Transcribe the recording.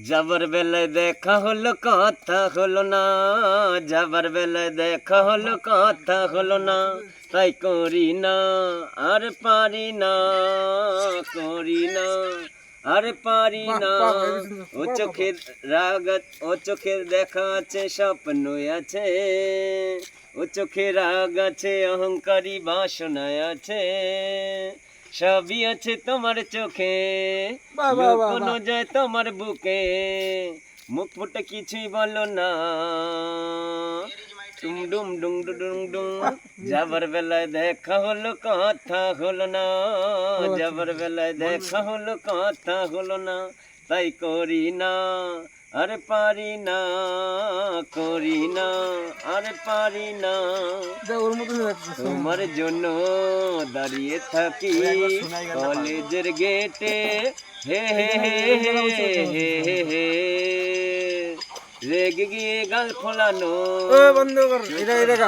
যাবার বেলায় দেখা হলো কথা হলো না, যাবার বেলায় দেখা হলো কথা হলো না, তাই করি না আর পারি না, করি না আর পারি না। ও চোখের রাগ, ও চোখের দেখা আছে, স্বপ্ন আছে, ও চোখে রাগ আছে, অহংকারী বাসনায় আছে, সবই আছে তোমার চোখে, লুকোনো যায় তোমার বুকে, মুখ ফুটে কিছুই বলো না। ডুম ডুম ডুম ডুম ডুম ডুম, যাবার বেলায় দেখা হলো কথা হলো না, যাবার বেলায় দেখা হলো কথা হলো না, তাই করি না আর পারি না, করি না আর পারি না। তোমার জন্য দাঁড়িয়ে থাকি কলেজের গেটে, হে হে হে হে হে হে হে, রেগে গিয়ে গাল ফোলানো। বন্ধ কর এটা